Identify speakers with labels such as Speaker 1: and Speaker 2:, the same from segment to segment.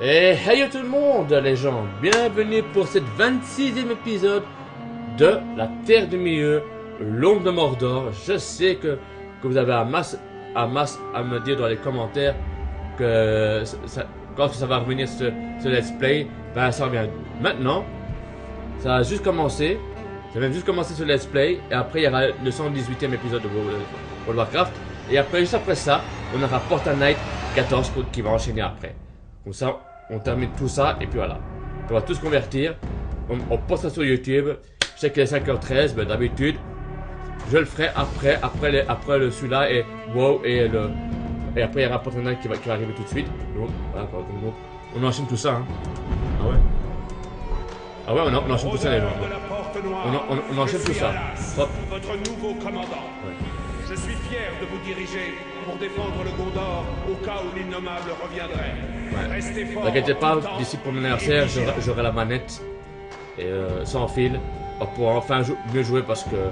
Speaker 1: Et hey tout le monde les gens, bienvenue pour cette 26e épisode de la Terre du Milieu, l'ombre de Mordor. Je sais que vous avez un masse à me dire dans les commentaires que quand ça va revenir ce let's play. Ben ça revient maintenant, ça a juste commencé, ça vient juste commencer ce let's play. Et après il y aura le 118e épisode de World of Warcraft. Et après, juste après ça, on aura Portal Knight 14 qui va enchaîner après. Comme ça, on termine tout ça et puis voilà. On va tous convertir. On poste ça sur YouTube. Je sais qu'il est 5h13, mais d'habitude, je le ferai après le celui-là et wow et après il y aura Portal Knight qui va arriver tout de suite. Donc voilà, donc, on enchaîne tout ça. Hein. Ah ouais. Ah ouais, on enchaîne tout ça les gens. On enchaîne tout ça. Hop.
Speaker 2: Votre nouveau commandant.
Speaker 1: Ouais.
Speaker 2: Je suis fier de vous diriger pour défendre le Gondor au cas où l'innommable reviendrait.
Speaker 1: Ouais.
Speaker 2: Restez fort.
Speaker 1: T'inquiète pas, d'ici pour mon anniversaire, j'aurai la manette et sans fil pour enfin mieux jouer parce que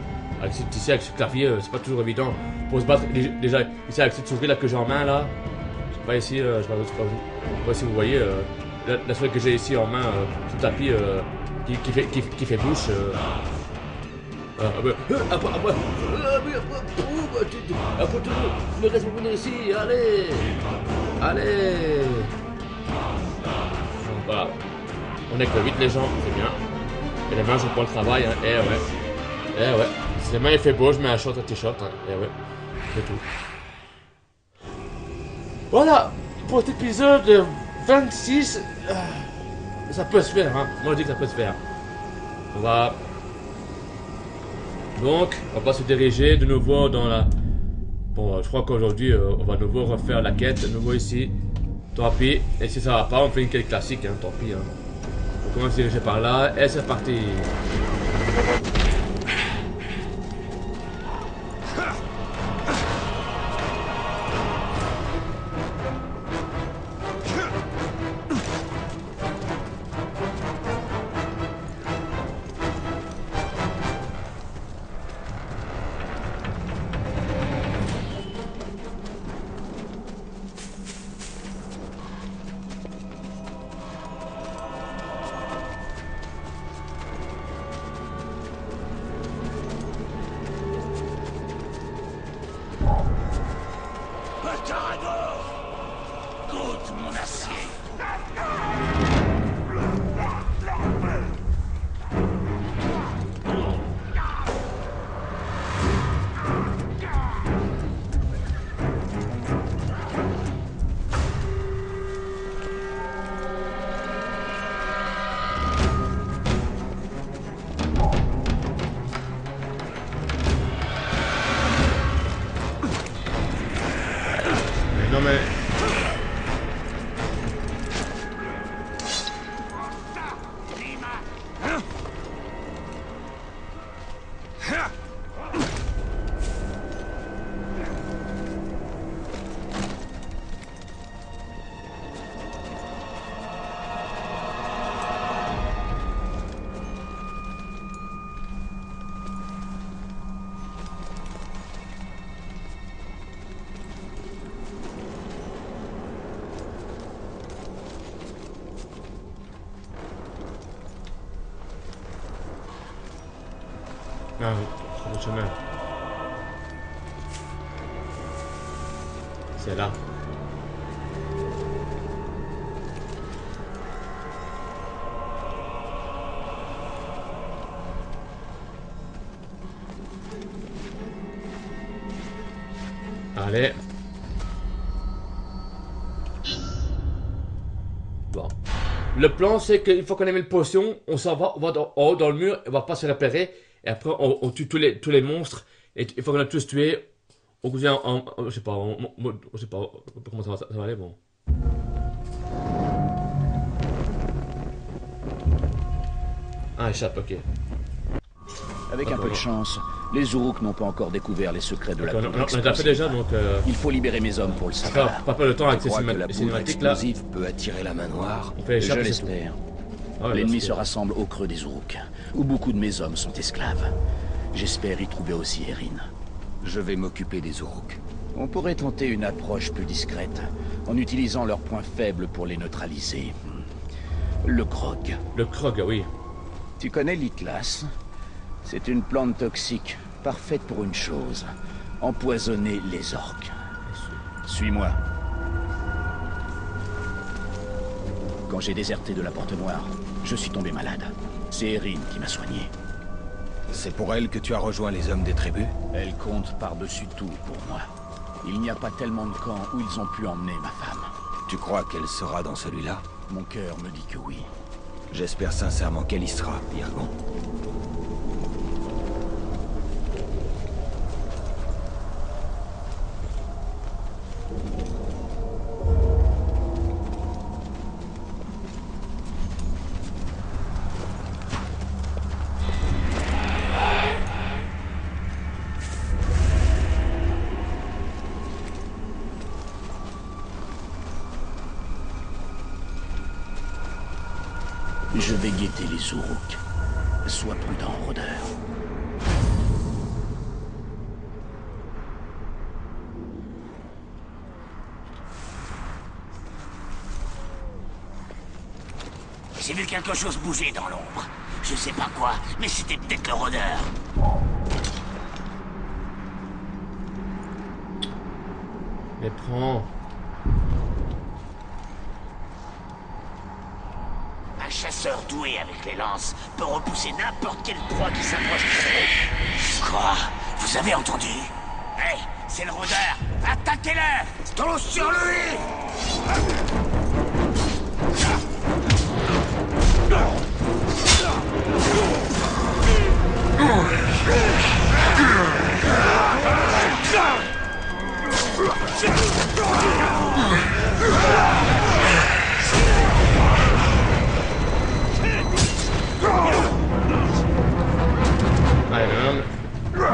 Speaker 1: ici avec ce clavier, c'est pas toujours évident pour se battre. Déjà ici avec cette souris là que j'ai en main là, je sais pas ici, je sais pas si vous voyez la souris que j'ai ici en main, ce tapis qui fait bouche. Après, le reste pour venir ici, allez. Voilà, on est que 8 les gens, c'est bien. Et les mains, je prends le travail, hein. Eh ouais. Si les mains il fait beau, je mets un short, un t-shirt, hein. Eh ouais, c'est tout. Voilà, pour cet épisode 26, ça peut se faire, hein. Moi je dis que ça peut se faire. On va... Donc, on va se diriger de nouveau dans la... Bon, je crois qu'aujourd'hui, on va de nouveau refaire la quête, de nouveau ici. Tant pis. Et si ça va pas, on fait une quête classique, hein, tant pis. Hein. On commence à se diriger par là, et c'est parti.
Speaker 3: Goûte mon acier.
Speaker 1: Non mais... Ah oui, c'est le chemin. C'est là. Allez. Bon. Le plan, c'est qu'une fois qu'on a mis le potion, on s'en va, on va en haut dans le mur, on va pas se repérer. Et après, on tue tous les monstres. Et une fois qu'on a tous tués, on continue je sais pas, je sais pas comment ça va aller, bon. Ah, échappe, ok.
Speaker 3: Avec un peu de chance, les Uruk n'ont pas encore découvert les secrets de la
Speaker 1: On
Speaker 3: poudre
Speaker 1: a déjà fait déjà, donc...
Speaker 3: Il faut libérer mes hommes pour le savoir.
Speaker 1: Pas le temps avec
Speaker 3: Je
Speaker 1: ces
Speaker 3: crois que la poudre
Speaker 1: cinématiques là.
Speaker 3: explosive peut attirer la main noire.
Speaker 1: On fait les
Speaker 3: Je
Speaker 1: chapes, c'est
Speaker 3: l'espère.
Speaker 1: Ah ouais,
Speaker 3: L'ennemi
Speaker 1: parce
Speaker 3: se
Speaker 1: que-
Speaker 3: rassemble au creux des Uruk, où beaucoup de mes hommes sont esclaves. J'espère y trouver aussi Erin.
Speaker 4: Je vais m'occuper des Uruk.
Speaker 3: On pourrait tenter une approche plus discrète, en utilisant leurs points faibles pour les neutraliser. Le grog.
Speaker 1: Le Krog, oui.
Speaker 3: Tu connais l'Itlas? C'est une plante toxique, parfaite pour une chose. Empoisonner les orques. Suis-moi. Quand j'ai déserté de la Porte Noire, je suis tombé malade. C'est Erin qui m'a soigné.
Speaker 4: C'est pour elle que tu as rejoint les hommes des tribus?
Speaker 3: Elle compte par-dessus tout pour moi. Il n'y a pas tellement de camps où ils ont pu emmener ma femme.
Speaker 4: Tu crois qu'elle sera dans celui-là?
Speaker 3: Mon cœur me dit que oui.
Speaker 4: J'espère sincèrement qu'elle y sera, Irgon.
Speaker 3: Je vais guetter les Uruk. Sois prudent, rôdeur.
Speaker 5: J'ai vu quelque chose bouger dans l'ombre. Je sais pas quoi, mais c'était peut-être le rôdeur.
Speaker 1: Mais prends.
Speaker 5: Un chasseur doué avec les lances peut repousser n'importe quelle proie qui s'approche de lui. Quoi? Vous avez entendu? Hey, c'est le rôdeur! Attaquez-le! Tous sur lui!
Speaker 1: Allez, non.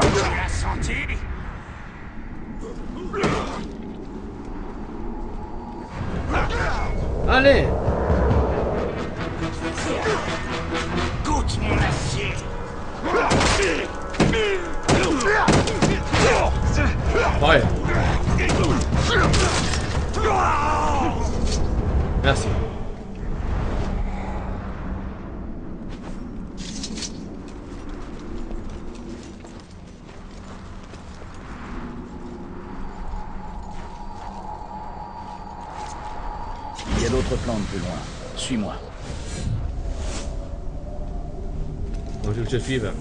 Speaker 5: Tu l'as senti?
Speaker 1: Allez.
Speaker 5: Goûte mon acier!
Speaker 1: Ouais. Merci.
Speaker 3: Il y a d'autres plantes plus loin. Suis-moi.
Speaker 1: Donc je te suive.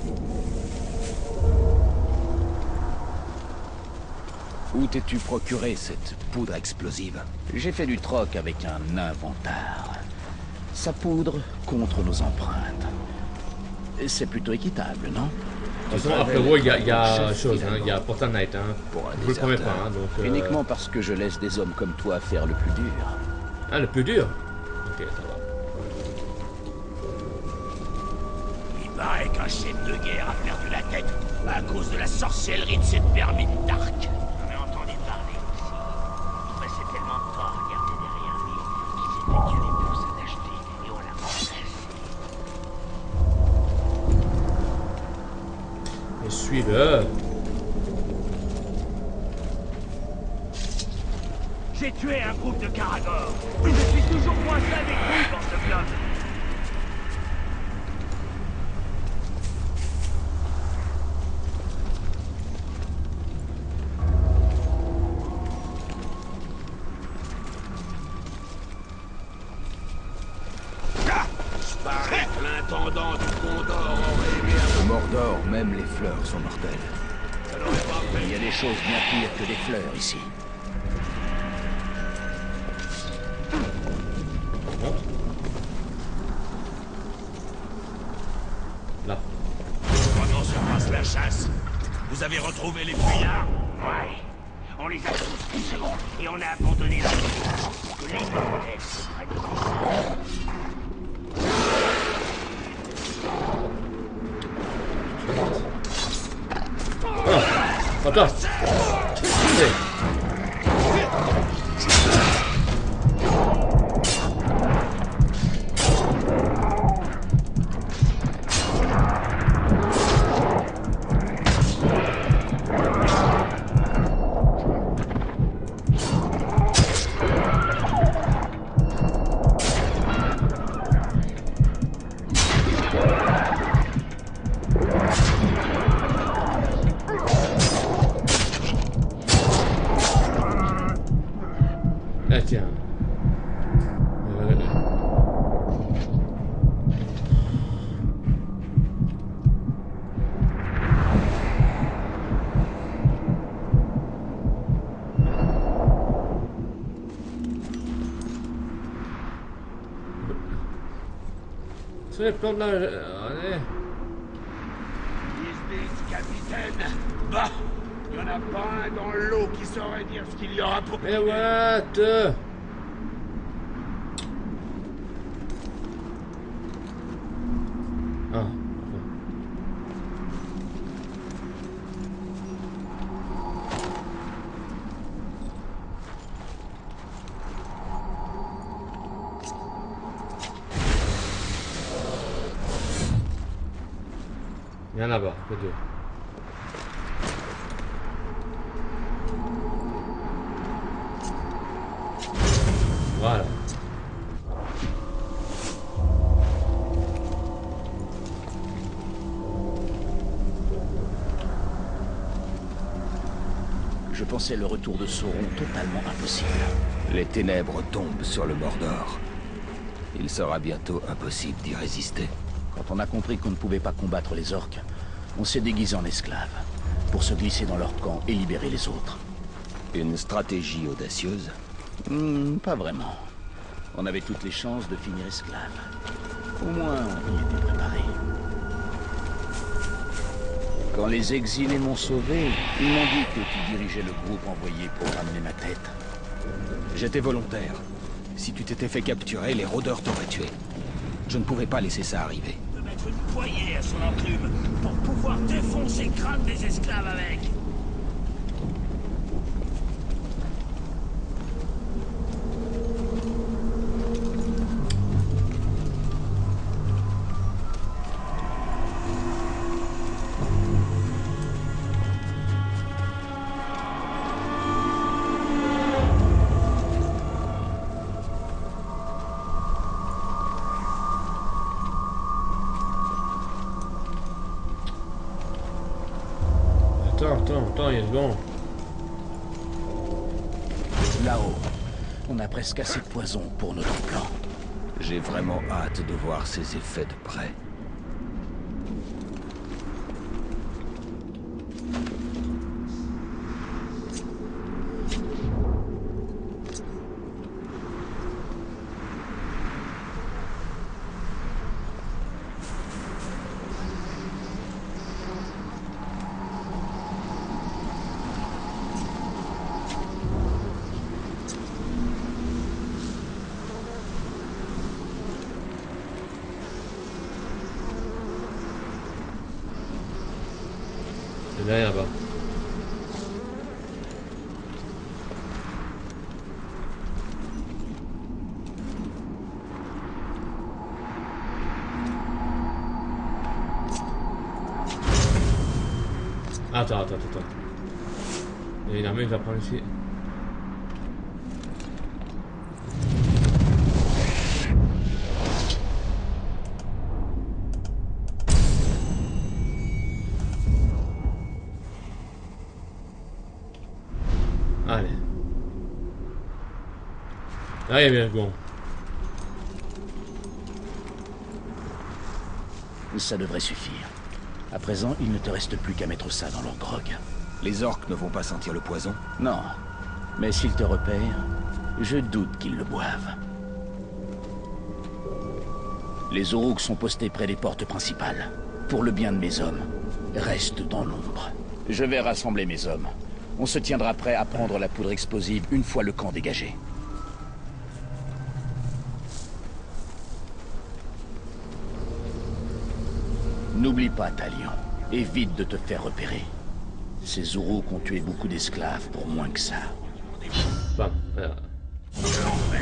Speaker 3: Où t'es-tu procuré cette poudre explosive? J'ai fait du troc avec un inventaire. Sa poudre contre nos empreintes. C'est plutôt équitable, non?
Speaker 1: De toute façon, après vous, il y a chose, hein, il y a Portal Knight, hein.
Speaker 3: Pour un
Speaker 1: Vous le prenez
Speaker 3: déserteur.
Speaker 1: pas, hein, donc...
Speaker 3: Uniquement parce que je laisse des hommes comme toi faire le plus dur.
Speaker 1: Ah, le plus dur. Ok, ça va.
Speaker 5: Il paraît qu'un chef de guerre a perdu la tête à cause de la sorcellerie de cette vermine d'arc. J'en ai entendu parler aussi. Il passait tellement de temps à regarder derrière lui qu'il s'était tué pour s'attacher et on l'a remplacé.
Speaker 1: Et suis-le.
Speaker 5: J'ai tué un groupe de Karagor. Je suis toujours coincé avec vous, bande de clones. Paraît que l'intendant du Gondor aurait aimé
Speaker 3: Au Mordor, même les fleurs sont mortelles.
Speaker 5: ça n'aurait pas fait.
Speaker 3: Il y a des choses bien pires que des fleurs ici.
Speaker 1: Bon. Là.
Speaker 5: Pendant se passe la chasse, vous avez retrouvé les fuyards? Ouais. On les a tous tués et on a abandonné la ville pour que les mortels se prennent de nous.
Speaker 1: Ah, attends. Allez. Sur les plans de la... Allez.
Speaker 5: Bis, capitaine. Bah, il n'y en a pas un dans l'eau qui saurait dire ce qu'il y aura pour...
Speaker 1: Mais what? Ah. Il y en a là-bas, que deux. Voilà.
Speaker 3: Je pensais le retour de Sauron totalement impossible.
Speaker 4: Les ténèbres tombent sur le Mordor. Il sera bientôt impossible d'y résister.
Speaker 3: Quand on a compris qu'on ne pouvait pas combattre les orques, on s'est déguisé en esclaves, pour se glisser dans leur camp et libérer les autres.
Speaker 4: Une stratégie audacieuse.
Speaker 3: Pas vraiment. On avait toutes les chances de finir esclaves. Au moins, on y était préparé. Quand les exilés m'ont sauvé, ils m'ont dit que tu dirigeais le groupe envoyé pour ramener ma tête.
Speaker 4: J'étais volontaire. Si tu t'étais fait capturer, les rôdeurs t'auraient tué. Je ne pouvais pas laisser ça arriver.
Speaker 5: De mettre une poignée à son enclume pour pouvoir défoncer le crâne des esclaves avec.
Speaker 1: Attends, il est bon.
Speaker 3: Là-haut, on a presque assez de poison pour notre plan.
Speaker 4: J'ai vraiment hâte de voir ses effets de près.
Speaker 1: C'est derrière là-bas. Attends. Il y a une armée qui va prendre ici. Allez. Allez, bien, bon.
Speaker 3: Ça devrait suffire. À présent, il ne te reste plus qu'à mettre ça dans leur drogue.
Speaker 4: Les orques ne vont pas sentir le poison?
Speaker 3: Non. Mais s'ils te repèrent, je doute qu'ils le boivent. Les Uruks sont postés près des portes principales. Pour le bien de mes hommes, reste dans l'ombre. Je vais rassembler mes hommes. On se tiendra prêt à prendre la poudre explosive une fois le camp dégagé. N'oublie pas, Talion. Évite de te faire repérer. Ces Uruks ont tué beaucoup d'esclaves pour moins que ça.
Speaker 1: Bam. Voilà.
Speaker 5: L'enfer.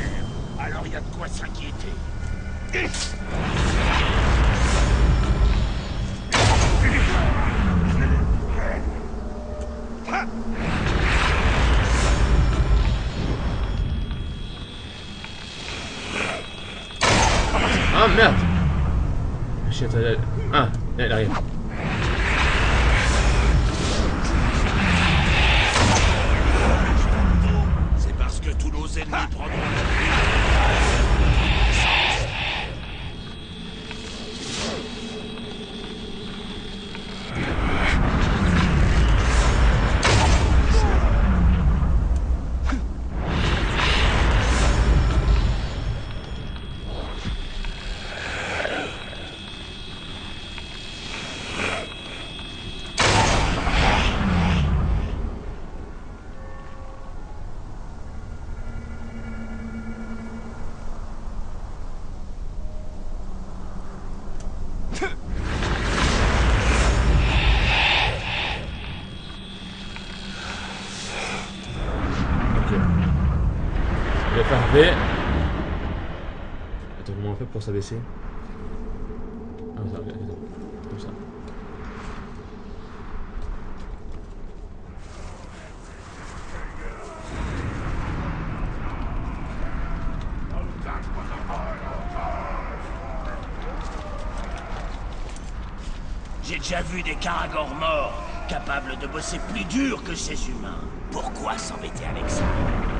Speaker 5: Alors il y a de quoi s'inquiéter.
Speaker 1: Ah merde! Shit, ah, il arrive.
Speaker 5: C'est parce que tous nos ennemis prendront la
Speaker 1: on fait pour s'abaisser? Ah, ça, ok, attends. Comme ça.
Speaker 5: J'ai déjà vu des caragors morts, capables de bosser plus dur que ces humains. Pourquoi s'embêter avec ça?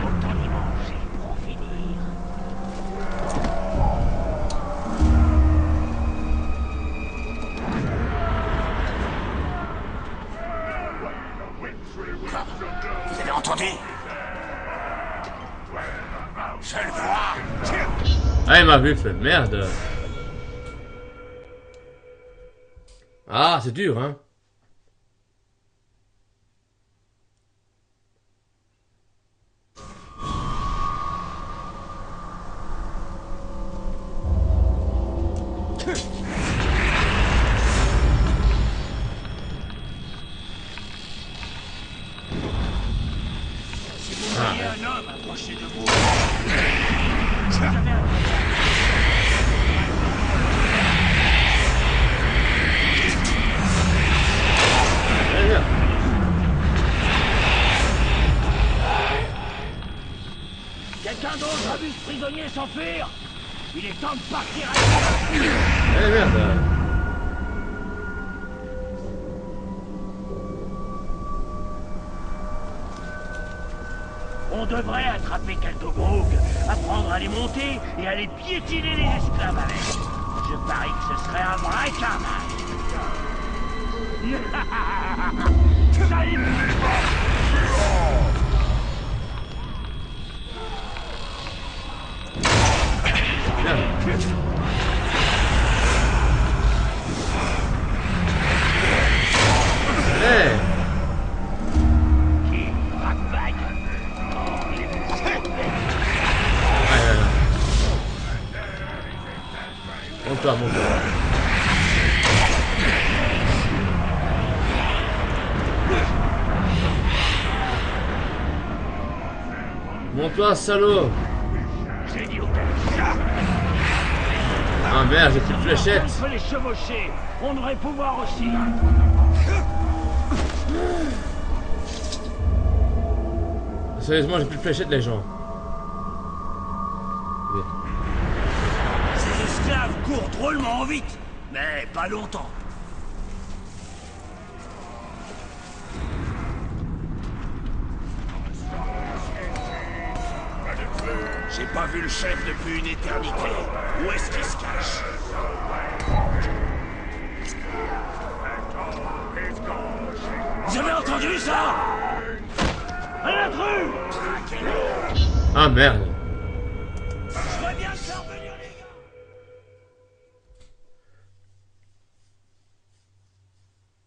Speaker 5: Autant y manger pour en finir. Quoi? Vous avez entendu? Je le vois.
Speaker 1: Ah, il m'a vu, fait merde. Ah, c'est dur, hein.
Speaker 5: Si vous voyez un homme approcher de vous, vous avez un... Quelqu'un d'autre a vu ce prisonnier s'enfuir? Il est temps de partir à...
Speaker 1: Eh merde.
Speaker 5: On devrait attraper quelques grogues, apprendre à les monter et à les piétiner les esclaves avec. Je parie que ce serait un vrai carnage. Ça y est.
Speaker 1: Hey.
Speaker 5: Qui rabaille. Oh, il est trop bête.
Speaker 1: Monte-toi, monte-toi. Monte-toi, salaud.
Speaker 5: J'ai dit au
Speaker 1: Ah merde, j'ai plus de fléchettes.
Speaker 5: On peut les chevaucher. On devrait pouvoir aussi.
Speaker 1: Sérieusement, j'ai plus de fléchettes, les gens. Oui.
Speaker 5: Ces esclaves courent drôlement vite, mais pas longtemps. J'ai pas vu le chef depuis une éternité. Où est-ce qu'il se cache? Vous avez entendu ça? Un intrus!
Speaker 1: Ah merde.
Speaker 5: Je vois bien faire venir les gars!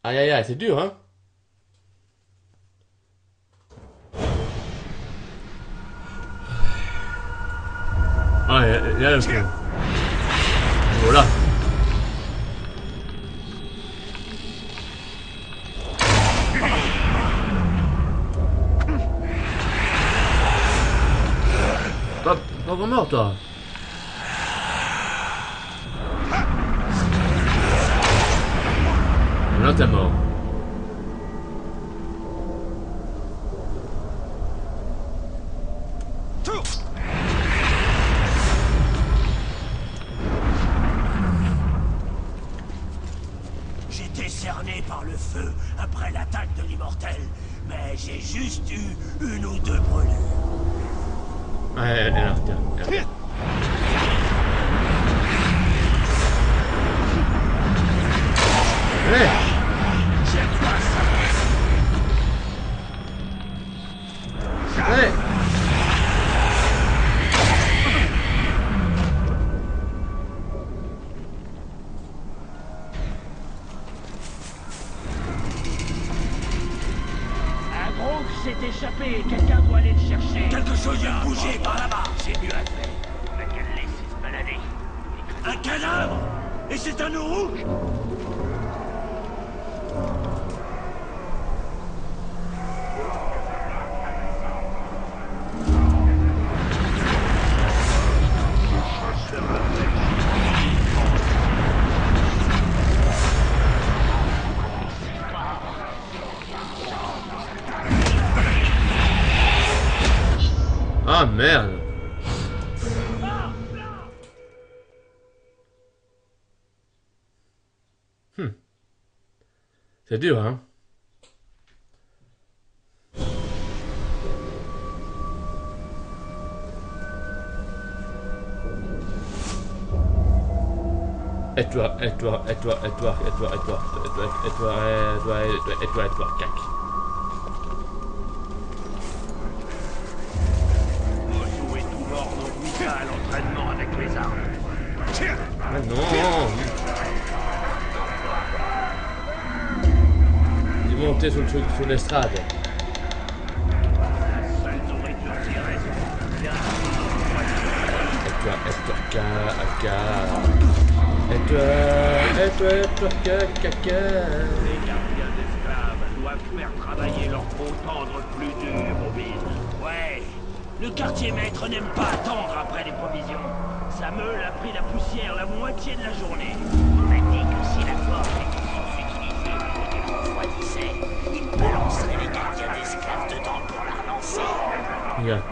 Speaker 1: Aïe aïe aïe, c'est dur, hein. Ah, il y a le feu. Voilà. Pas vraiment, toi. Là, t'es mort.
Speaker 5: J'étais cerné par le feu après l'attaque de l'immortel, mais j'ai juste eu une ou deux brûlures.
Speaker 1: Ouais, là, tiens. Hey.
Speaker 5: J'aime pas ça.
Speaker 1: Hey.
Speaker 5: Un groupe s'est échappé et quelqu'un doit aller le chercher. Quelque chose vient de bouger par là-bas. C'est mieux à faire. On n'a qu'à le laisser se balader. Un cadavre! Et c'est un eau rouge!
Speaker 1: merde. C'est dur, hein. Et toi, cac.
Speaker 5: Mozu est tout mort, donc Mika à l'entraînement avec les armes.
Speaker 1: Ah non. Il est monté sur l'estrade.
Speaker 5: Seule nourriture qui reste, c'est
Speaker 1: Caca.
Speaker 5: Les gardiens d'esclaves doivent faire travailler leur peau tendre plus dur aux mines. Ouais, le quartier maître n'aime pas attendre après les provisions. Sa meule a pris la poussière la moitié de la journée.
Speaker 6: On m'a dit que si la forge était sous-utilisée ou que l'on refroidissait, il balancerait les gardiens d'esclaves dedans pour la relancer.
Speaker 1: Regarde.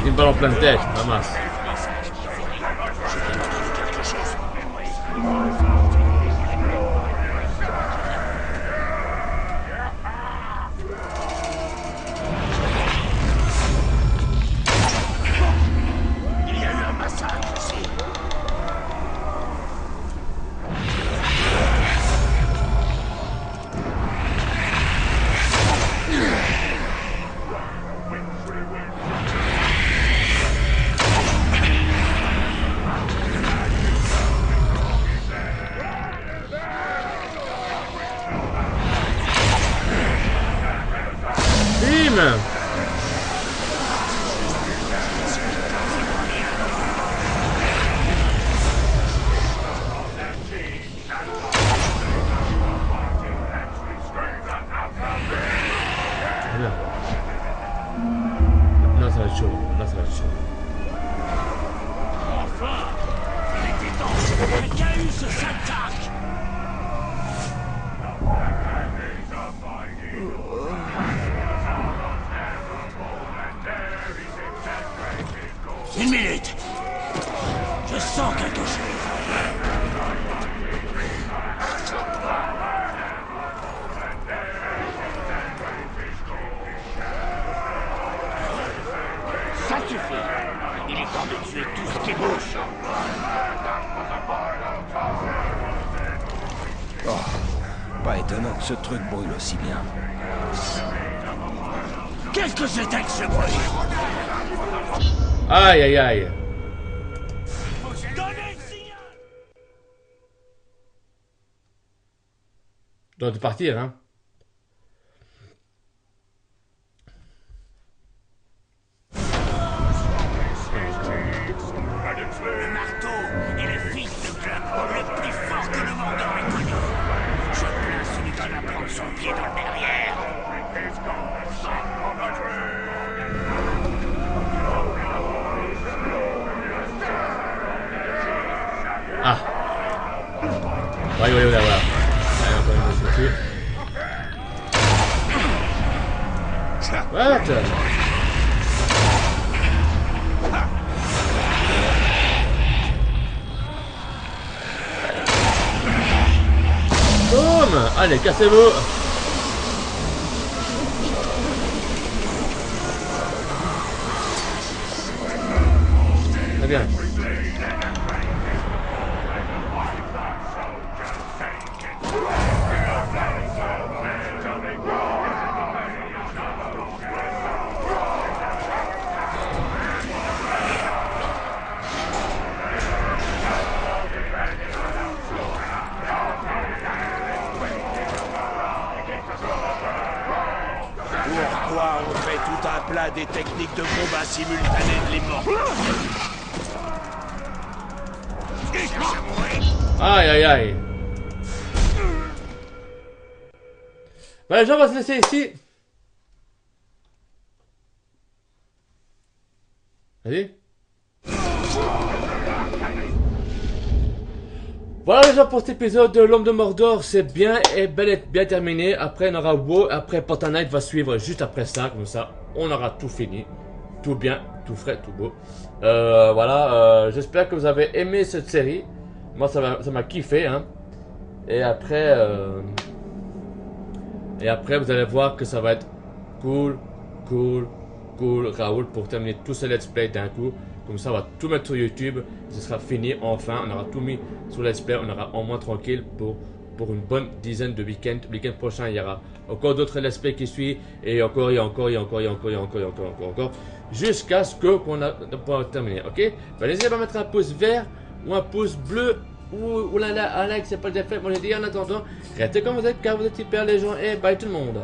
Speaker 1: Une balle en pleine tête, ramasse.
Speaker 5: Il y a eu un massacre ici.
Speaker 1: Bim! Bien. Là, ça va être chaud. Là, ça va être chaud.
Speaker 5: Enfin, il était temps. Mais qu'a eu ce sale tac? Une minute. Je sens quelque chose.
Speaker 6: Ça suffit. Il est temps de tuer tout ce qui bouge.
Speaker 4: Pas étonnant que ce truc brûle aussi bien.
Speaker 5: Qu'est-ce que c'était que ce bruit?
Speaker 1: Aïe, aïe, aïe.
Speaker 5: Donnez le signal!
Speaker 1: Doit de partir, hein.
Speaker 5: Le marteau est le fils de club le plus fort que le Mordor ait connu. Je plains celui qui va prendre son pied dans le derrière.
Speaker 1: Ah. Voyons, voilà. Allez, encore une fois, c'est sûr. What? Boum! Allez, cassez-vous! Très bien.
Speaker 5: Pourquoi on fait tout un plat des techniques de combat simultanées de l'immortel?
Speaker 1: Aïe, aïe, aïe. Bah, les gens, on va se laisser ici. Allez. Voilà les gens pour cet épisode de l'Homme de Mordor, c'est bien et bien terminé. Après on aura WoW, après Fortnite va suivre juste après ça, comme ça on aura tout fini. Tout bien, tout frais, tout beau. Voilà, j'espère que vous avez aimé cette série. Moi ça m'a kiffé hein. Et après vous allez voir que ça va être cool Raoul pour terminer tous ces let's play d'un coup. Comme ça on va tout mettre sur YouTube. Ce sera fini enfin. On aura tout mis sur let's play. On aura au moins tranquille pour une bonne dizaine de week-ends. Le week-end prochain il y aura encore d'autres let's play qui suivent. Et encore. Jusqu'à ce qu'on a terminé. Ok. N'hésitez pas à mettre un pouce vert ou un pouce bleu. Ou un like c'est pas déjà fait. Moi j'ai dit en attendant. Restez comme vous êtes car vous êtes hyper les gens. Et bye tout le monde.